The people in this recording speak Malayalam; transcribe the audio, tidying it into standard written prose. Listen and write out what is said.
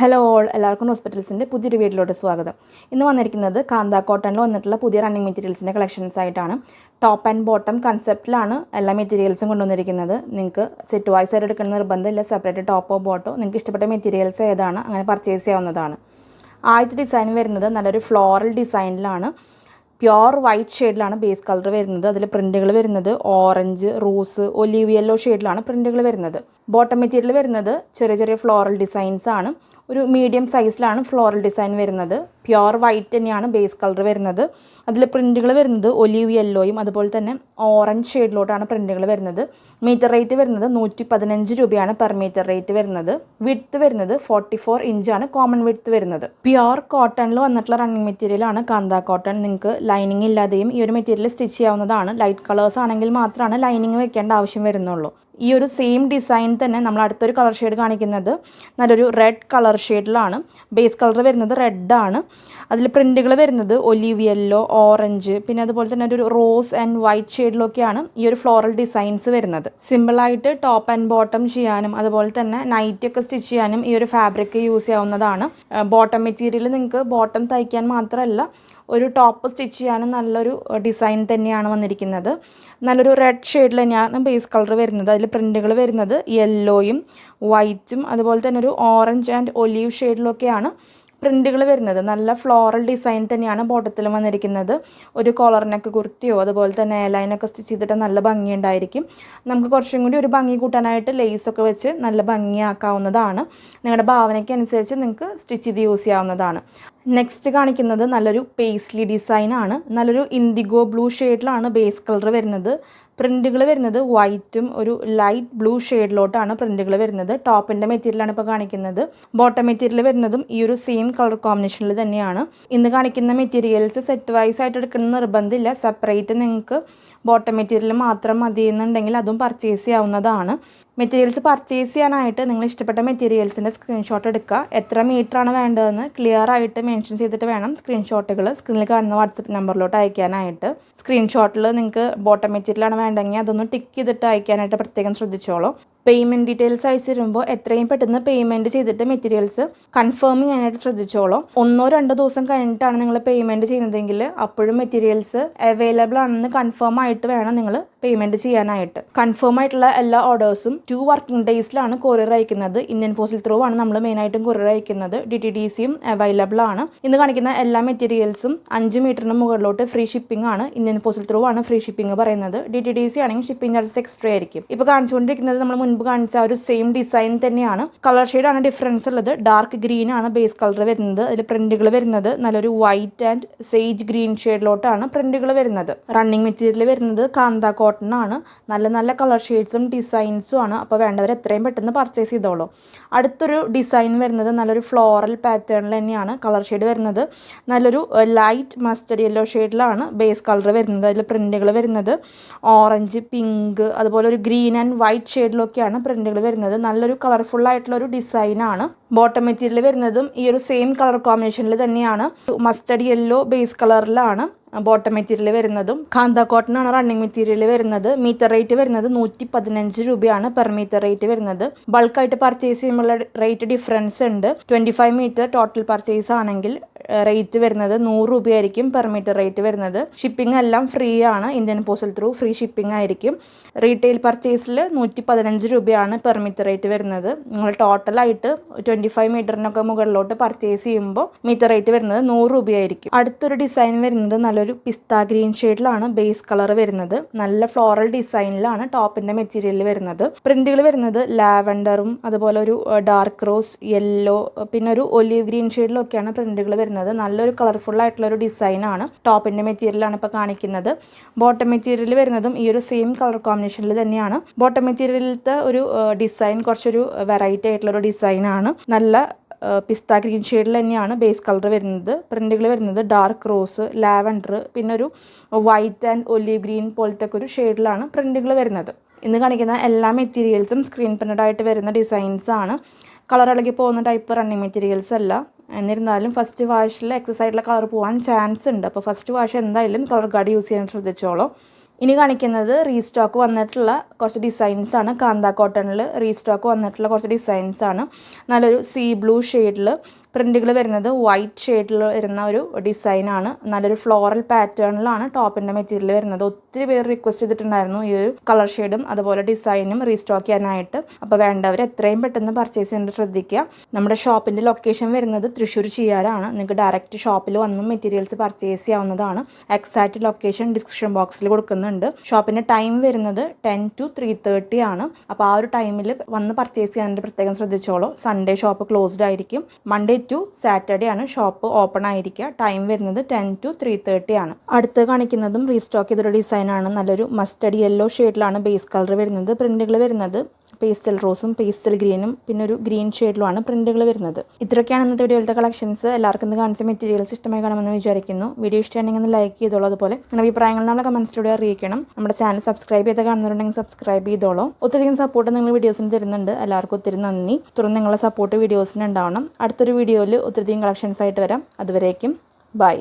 ഹലോ ഓൾ, എല്ലാവർക്കും ഹോസ്പിറ്റൽസിൻ്റെ പുതിയൊരു വീഡിയോയിലോട്ട് സ്വാഗതം. ഇന്ന് വന്നിരിക്കുന്നത് കാന്ത കോട്ടണിൽ വന്നിട്ടുള്ള പുതിയ റണ്ണിങ് മെറ്റീരിയൽസിൻ്റെ കളക്ഷൻസ് ആയിട്ടാണ്. ടോപ്പ് ആൻഡ് ബോട്ടം കൺസെപ്റ്റിലാണ് എല്ലാ മെറ്റീരിയൽസും കൊണ്ടുവന്നിരിക്കുന്നത്. നിങ്ങൾക്ക് സെറ്റ് വൈസ് ആയിട്ട് എടുക്കുന്ന നിർബന്ധമില്ല, സെപ്പറേറ്റ് ടോപ്പോ ബോട്ടോ നിങ്ങൾക്ക് ഇഷ്ടപ്പെട്ട മെറ്റീരിയൽസ് ഏതാണ് അങ്ങനെ പർച്ചേസ് ചെയ്യാവുന്നതാണ്. ആദ്യത്തെ ഡിസൈൻ വരുന്നത് നല്ലൊരു ഫ്ലോറൽ ഡിസൈനിലാണ്. പ്യുവർ വൈറ്റ് ഷെയ്ഡിലാണ് ബേസ് കളർ വരുന്നത്. അതിൽ പ്രിൻറ്റുകൾ വരുന്നത് ഓറഞ്ച്, റോസ്, ഒലീവ് യെല്ലോ ഷെയ്ഡിലാണ് പ്രിൻറ്റുകൾ വരുന്നത്. ബോട്ടം മെറ്റീരിയൽ വരുന്നത് ചെറിയ ചെറിയ ഫ്ലോറൽ ഡിസൈൻസ് ആണ്. ഒരു മീഡിയം സൈസിലാണ് ഫ്ലോറൽ ഡിസൈൻ വരുന്നത്. പ്യുവർ വൈറ്റ് തന്നെയാണ് ബേസ് കളർ വരുന്നത്. അതിൽ പ്രിൻറ്റുകൾ വരുന്നത് ഒലീവ് യെല്ലോയും അതുപോലെ തന്നെ ഓറഞ്ച് ഷെയ്ഡിലോട്ടാണ് പ്രിൻറ്റുകൾ വരുന്നത്. മീറ്റർ റേറ്റ് വരുന്നത് 115 രൂപയാണ് പെർ മീറ്റർ റേറ്റ് വരുന്നത്. വിഡ്ത്ത് വരുന്നത് 44 ഇഞ്ചാണ് കോമൺ വിഡ്ത്ത് വരുന്നത്. പ്യുവർ കോട്ടണിൽ വന്നിട്ടുള്ള റണ്ണിങ് മെറ്റീരിയലാണ് കാന്ത കോട്ടൺ. നിങ്ങൾക്ക് ലൈനിങ് ഇല്ലാതെയും ഈ ഒരു മെറ്റീരിയൽ സ്റ്റിച്ച് ചെയ്യാവുന്നതാണ്. ലൈറ്റ് കളേഴ്സ് ആണെങ്കിൽ മാത്രമാണ് ലൈനിങ് വെക്കേണ്ട ആവശ്യം വരുന്നുള്ളൂ. ഈ ഒരു സെയിം ഡിസൈൻ തന്നെ നമ്മൾ അടുത്തൊരു കളർ ഷെയ്ഡ് കാണിക്കുന്നത് നല്ലൊരു റെഡ് കളർ ഷെയ്ഡിലാണ്. ബേസ് കളർ വരുന്നത് റെഡാണ്. അതിൽ പ്രിൻറ്റുകൾ വരുന്നത് ഒലീവ് യെല്ലോ, ഓറഞ്ച്, പിന്നെ അതുപോലെ തന്നെ ഒരു റോസ് ആൻഡ് വൈറ്റ് ഷെയ്ഡിലൊക്കെയാണ് ഈ ഒരു ഫ്ലോറൽ ഡിസൈൻസ് വരുന്നത്. സിമ്പിളായിട്ട് ടോപ്പ് ആൻഡ് ബോട്ടം ചെയ്യാനും അതുപോലെ തന്നെ നൈറ്റൊക്കെ സ്റ്റിച്ച് ചെയ്യാനും ഈ ഒരു ഫാബ്രിക് യൂസ് ചെയ്യാവുന്നതാണ്. ബോട്ടം മെറ്റീരിയൽ നിങ്ങൾക്ക് ബോട്ടം തയ്ക്കാൻ മാത്രമല്ല ഒരു ടോപ്പ് സ്റ്റിച്ച് ചെയ്യാനും നല്ലൊരു ഡിസൈൻ തന്നെയാണ് വന്നിരിക്കുന്നത്. നല്ലൊരു റെഡ് ഷെയ്ഡിൽ തന്നെയാണ് ബേസ് കളർ വരുന്നത്. അതിൽ പ്രിൻറ്റുകൾ വരുന്നത് യെല്ലോയും വൈറ്റും അതുപോലെ തന്നെ ഒരു ഓറഞ്ച് ആൻഡ് ഒലീവ് ഷെയ്ഡിലൊക്കെയാണ് പ്രിൻറ്റുകൾ വരുന്നത്. നല്ല ഫ്ലോറൽ ഡിസൈൻ തന്നെയാണ് ബോട്ടത്തിലും വന്നിരിക്കുന്നത്. ഒരു കോളറിനൊക്കെ കുർത്തിയോ അതുപോലെ തന്നെ ലൈനൊക്കെ സ്റ്റിച്ച് ചെയ്തിട്ട് നല്ല ഭംഗിയുണ്ടായിരിക്കും. നമുക്ക് കുറച്ചും കൂടി ഒരു ഭംഗി കൂട്ടാനായിട്ട് ലേസൊക്കെ വെച്ച് നല്ല ഭംഗിയാക്കാവുന്നതാണ്. നിങ്ങളുടെ ഭാവനയ്ക്ക് അനുസരിച്ച് നിങ്ങൾക്ക് സ്റ്റിച്ച് ചെയ്ത് യൂസ് ചെയ്യാവുന്നതാണ്. നെക്സ്റ്റ് കാണിക്കുന്നത് നല്ലൊരു പേസ്ലി ഡിസൈനാണ്. നല്ലൊരു ഇൻഡിഗോ ബ്ലൂ ഷെയ്ഡിലാണ് ബേസ് കളർ വരുന്നത്. പ്രിൻറ്റുകൾ വരുന്നത് വൈറ്റും ഒരു ലൈറ്റ് ബ്ലൂ ഷെയ്ഡിലോട്ടാണ് പ്രിൻറ്റുകൾ വരുന്നത്. ടോപ്പിൻ്റെ മെറ്റീരിയലാണ് ഇപ്പോൾ കാണിക്കുന്നത്. ബോട്ടം മെറ്റീരിയൽ വരുന്നതും ഈ ഒരു സെയിം കളർ കോമ്പിനേഷനിൽ തന്നെയാണ്. ഇന്ന് കാണിക്കുന്ന മെറ്റീരിയൽസ് സെറ്റ് വൈസ് ആയിട്ട് എടുക്കുന്ന നിർബന്ധമില്ല. സെപ്പറേറ്റ് നിങ്ങൾക്ക് ബോട്ടം മെറ്റീരിയൽ മാത്രം മതി എന്നുണ്ടെങ്കിൽ അതും പർച്ചേസ് ചെയ്യാവുന്നതാണ്. മെറ്റീരിയൽസ് പർച്ചേസ് ചെയ്യാനായിട്ട് നിങ്ങൾ ഇഷ്ടപ്പെട്ട മെറ്റീരിയൽസിൻ്റെ സ്ക്രീൻഷോട്ട് എടുക്കുക. എത്ര മീറ്ററാണ് വേണ്ടതെന്ന് ക്ലിയർ ആയിട്ട് മെൻഷൻ ചെയ്തിട്ട് വേണം സ്ക്രീൻഷോട്ടുകൾ സ്ക്രീനിൽ കാണുന്ന വാട്സപ്പ് നമ്പറിലോട്ട് അയക്കാനായിട്ട്. സ്ക്രീൻഷോട്ടിൽ നിങ്ങൾക്ക് ബോട്ടം മെറ്റീരിയലാണ് വേണ്ടെങ്കിൽ അതൊന്ന് ടിക്ക് ചെയ്തിട്ട് അയക്കാനായിട്ട് പ്രത്യേകം ശ്രദ്ധിച്ചോളൂ. പേയ്മെൻറ്റ് ഡീറ്റെയിൽസ് അയച്ചു തരുമ്പോൾ എത്രയും പെട്ടെന്ന് പേയ്മെൻറ്റ് ചെയ്തിട്ട് മെറ്റീരിയൽസ് കൺഫേം ചെയ്യാനായിട്ട് ശ്രദ്ധിച്ചോളൂ. 1-2 ദിവസം കഴിഞ്ഞിട്ടാണ് നിങ്ങൾ പേയ്മെൻറ്റ് ചെയ്യുന്നതെങ്കിൽ അപ്പോഴും മെറ്റീരിയൽസ് അവൈലബിൾ ആണെന്ന് കൺഫേം ആയിട്ട് വേണം നിങ്ങൾ പേയ്മെൻറ്റ് ചെയ്യാനായിട്ട്. കൺഫേം ആയിട്ടുള്ള എല്ലാ ഓർഡേഴ്സും 2 വർക്കിംഗ് ഡേയ്സിലാണ് കൊറിയർ അയക്കുന്നത്. ഇന്ത്യൻ പോസ്റ്റൽ ത്രൂ ആണ് നമ്മൾ മെയിനായിട്ടും കൊറിയർ അയക്കുന്നത്. DTDCയും അവൈലബിൾ ആണ്. ഇന്ന് കാണിക്കുന്ന എല്ലാ മെറ്റീരിയൽസും 5 മീറ്ററിന് മുകളിലോട്ട് ഫ്രീ ഷിപ്പിംഗ് ആണ്. ഇന്ത്യൻ പോസ്റ്റൽ ത്രൂ ആണ് ഫ്രീ ഷിപ്പിംഗ് പറയുന്നത്. DTDC ആണെങ്കിൽ ഷിപ്പിംഗ് ചാർജസ് എക്സ്ട്രാ ആയിരിക്കും. ഇപ്പോൾ കാണിച്ചുകൊണ്ടിരിക്കുന്നത് നമ്മൾ മുൻപ് കാണിച്ച ഒരു സെയിം ഡിസൈൻ തന്നെയാണ്. കളർ ഷെയ്ഡാണ് ഡിഫറൻസ് ഉള്ളത്. ഡാർക്ക് ഗ്രീൻ ആണ് ബേസ് കളർ വരുന്നത്. അതിൽ പ്രിന്റുകൾ വരുന്നത് നല്ലൊരു വൈറ്റ് ആൻഡ് സേജ് ഗ്രീൻ ഷെയ്ഡിലോട്ടാണ് പ്രിന്റുകൾ വരുന്നത്. റണ്ണിങ് മെറ്റീരിയൽ വരുന്നത് കാന്ത കോട്ടൺ ആണ്. നല്ല നല്ല കളർ ഷെയ്ഡ്സും ഡിസൈൻസും ആണ്. അപ്പോൾ വേണ്ടവർ എത്രയും പെട്ടെന്ന് പർച്ചേസ് ചെയ്തോളൂ. അടുത്തൊരു ഡിസൈൻ വരുന്നത് നല്ലൊരു ഫ്ലോറൽ പാറ്റേണിൽ തന്നെയാണ്. കളർ ഷെയ്ഡ് വരുന്നത് നല്ലൊരു ലൈറ്റ് മസ്റ്റർഡ് യെല്ലോ ഷെയ്ഡിലാണ് ബേസ് കളർ വരുന്നത്. അതിൽ പ്രിന്റുകൾ വരുന്നത് ഓറഞ്ച്, പിങ്ക്, അതുപോലെ ഒരു ഗ്രീൻ ആൻഡ് വൈറ്റ് ഷെയ്ഡിലൊക്കെയാണ് പ്രിന്റുകൾ വരുന്നത്. നല്ലൊരു കളർഫുൾ ആയിട്ടുള്ള ഒരു ഡിസൈനാണ്. ബോട്ടം മെറ്റീരിയൽ വരുന്നതും ഈ ഒരു സെയിം കളർ കോമ്പിനേഷനിൽ തന്നെയാണ്. മസ്റ്റർഡ് യെല്ലോ ബേസ് കളറിലാണ് ബോട്ടം മെറ്റീരിയൽ വരുന്നതും. കാന്ത കോട്ടൺ ആണ് റണ്ണിങ് മെറ്റീരിയൽ വരുന്നത്. മീറ്റർ റേറ്റ് വരുന്നത് 115 രൂപയാണ് പെർ മീറ്റർ റേറ്റ് വരുന്നത്. ബൾക്കായിട്ട് പർച്ചേസ് ചെയ്യുമ്പോൾ റേറ്റ് ഡിഫറൻസ് ഉണ്ട്. 25 മീറ്റർ ടോട്ടൽ പർച്ചേസ് ആണെങ്കിൽ റേറ്റ് വരുന്നത് 100 രൂപയായിരിക്കും പെർ മീറ്റർ റേറ്റ് വരുന്നത്. ഷിപ്പിംഗ് എല്ലാം ഫ്രീ ആണ്. Indian postal through free shipping ആയിരിക്കും. റീറ്റെയിൽ പർച്ചേസിൽ 115 രൂപയാണ് പെർ മീറ്റർ റേറ്റ് വരുന്നത്. നിങ്ങൾ ടോട്ടലായിട്ട് 25 മീറ്ററിനൊക്കെ മുകളിലോട്ട് പർച്ചേസ് ചെയ്യുമ്പോൾ മീറ്റർ റേറ്റ് വരുന്നത് 100 രൂപയായിരിക്കും. അടുത്തൊരു ഡിസൈൻ വരുന്നത് നല്ലൊരു പിസ്ത ഗ്രീൻ ഷെയ്ഡിലാണ് ബേസ് കളർ വരുന്നത്. നല്ല ഫ്ലോറൽ ഡിസൈനിലാണ് ടോപ്പിന്റെ മെറ്റീരിയൽ വരുന്നത്. പ്രിന്റുകൾ വരുന്നത് ലാവൻഡറും അതുപോലെ ഒരു ഡാർക്ക് റോസ്, യെല്ലോ, പിന്നെ ഒരു ഒലീവ് ഗ്രീൻ ഷെയ്ഡിലൊക്കെയാണ് പ്രിന്റുകൾ വരുന്നത്. നല്ലൊരു കളർഫുൾ ആയിട്ടുള്ള ഒരു ഡിസൈനാണ്. ടോപ്പിന്റെ മെറ്റീരിയലാണ് ഇപ്പോൾ കാണിക്കുന്നത്. ബോട്ടം മെറ്റീരിയൽ വരുന്നതും ഈ ഒരു സെയിം കളർ കോമ്പിനേഷനിൽ തന്നെയാണ്. ബോട്ടം മെറ്റീരിയലിലത്തെ ഒരു ഡിസൈൻ കുറച്ചൊരു വെറൈറ്റി ആയിട്ടുള്ള ഒരു ഡിസൈനാണ്. നല്ല പിസ്ത ഗ്രീൻ ഷെയ്ഡിൽ തന്നെയാണ് ബേസ് കളർ വരുന്നത്. പ്രിന്റുകൾ വരുന്നത് ഡാർക്ക് റോസ്, ലാവൻഡർ, പിന്നെ ഒരു വൈറ്റ് ആൻഡ് ഒലീവ് ഗ്രീൻ പോലത്തെ ഒരു ഷെയ്ഡിലാണ് പ്രിന്റുകൾ വരുന്നത്. ഇന്ന് കാണിക്കുന്ന എല്ലാ മെറ്റീരിയൽസും സ്ക്രീൻ പ്രിന്റഡ് ആയിട്ട് വരുന്ന ഡിസൈൻസ് ആണ്. കളർ ഇളകി പോകുന്ന ടൈപ്പ് റണ്ണിങ് മെറ്റീരിയൽസ് അല്ല. എന്നിരുന്നാലും ഫസ്റ്റ് വാഷിൽ എക്സസ് ആയിട്ടുള്ള കളർ പോകാൻ ചാൻസ് ഉണ്ട്. അപ്പോൾ ഫസ്റ്റ് വാഷ് എന്തായാലും കളർ ഗാർഡ് യൂസ് ചെയ്യാൻ ശ്രദ്ധിച്ചോളൂ. ഇനി കാണിക്കുന്നത് റീസ്റ്റോക്ക് വന്നിട്ടുള്ള കുറച്ച് ഡിസൈൻസ് ആണ്. കാന്ത കോട്ടണിൽ റീസ്റ്റോക്ക് വന്നിട്ടുള്ള കുറച്ച് ഡിസൈൻസ് ആണ്. നല്ലൊരു സീ ബ്ലൂ ഷെയ്ഡിൽ പ്രിൻറ്റുകൾ വരുന്നത് വൈറ്റ് ഷെയ്ഡിൽ വരുന്ന ഒരു ഡിസൈനാണ്. നല്ലൊരു ഫ്ലോറൽ പാറ്റേണിലാണ് ടോപ്പിൻ്റെ മെറ്റീരിയൽ വരുന്നത്. ഒത്തിരി പേര് റിക്വസ്റ്റ് ചെയ്തിട്ടുണ്ടായിരുന്നു ഈ ഒരു കളർ ഷെയ്ഡും അതുപോലെ ഡിസൈനും റീസ്റ്റോക്ക് ചെയ്യാനായിട്ട്. അപ്പോൾ വേണ്ടവർ എത്രയും പെട്ടെന്ന് പർച്ചേസ് ചെയ്യാൻ ശ്രദ്ധിക്കുക. നമ്മുടെ ഷോപ്പിൻ്റെ ലൊക്കേഷൻ വരുന്നത് തൃശ്ശൂർ ചിയാറാണ്. നിങ്ങൾക്ക് ഡയറക്റ്റ് ഷോപ്പിൽ വന്നും മെറ്റീരിയൽസ് പർച്ചേസ് ചെയ്യാവുന്നതാണ്. എക്സാക്റ്റ് ലൊക്കേഷൻ ഡിസ്ക്രിപ്ഷൻ ബോക്സിൽ കൊടുക്കുന്നുണ്ട്. ഷോപ്പിൻ്റെ ടൈം വരുന്നത് 10 to 3:30 ആണ്. അപ്പോൾ ആ ഒരു ടൈമിൽ വന്ന് പർച്ചേസ് ചെയ്യാനായിട്ട് പ്രത്യേകം ശ്രദ്ധിച്ചോളൂ. സൺഡേ ഷോപ്പ് ക്ലോസ്ഡ് ആയിരിക്കും. മൺഡേ ടു സാറ്റർഡേ ആണ് ഷോപ്പ് ഓപ്പൺ ആയിരിക്കുക. ടൈം വരുന്നത് 10 to 3:30 ആണ്. അടുത്ത് കാണിക്കുന്നതും റീസ്റ്റോക്ക് ചെയ്തൊരു ഡിസൈനാണ്. നല്ലൊരു മസ്റ്റർഡ് യെല്ലോ ഷെയ്ഡിലാണ് ബേസ് കളർ വരുന്നത്. പ്രിൻറ്റുകൾ വരുന്നത് പേസ്റ്റൽ റോസും പേസ്റ്റൽ ഗ്രീനും പിന്നെ ഒരു ഗ്രീൻ ഷെയ്ഡിലുമാണ് പ്രിൻറ്റുകൾ വരുന്നത്. ഇത്രയൊക്കെയാണ് ഇന്നത്തെ വീഡിയോയിലത്തെ കളക്ഷൻസ്. എല്ലാവർക്കും ഇന്ന് കാണിച്ച മെറ്റീരിയൽസ് ഇഷ്ടമായി കാണുമെന്ന് വിചാരിക്കുന്നു. വീഡിയോ ഇഷ്ടമാണെങ്കിൽ ഒന്ന് ലൈക്ക് ചെയ്തോളൂ. അതുപോലെ നിങ്ങളുടെ അഭിപ്രായങ്ങൾ നമ്മളെ കമൻസിലൂടെ അറിയിക്കണം. നമ്മുടെ ചാനൽ സബ്സ്ക്രൈബ് ചെയ്ത് കാണുന്നുണ്ടെങ്കിൽ സബ്സ്ക്രൈബ് ചെയ്തോളൂ. ഒത്തിരി സപ്പോർട്ട് നിങ്ങൾ വീഡിയോസിന് തരുന്നുണ്ട്. എല്ലാവർക്കും ഒത്തിരി നന്ദി. തുടർന്ന് നിങ്ങളുടെ സപ്പോർട്ട് വീഡിയോസിന് ഉണ്ടാവണം. അടുത്തൊരു വീഡിയോയിൽ ഒത്തിരി കളക്ഷൻസ് ആയിട്ട് വരാം. അതുവരേക്കും ബൈ.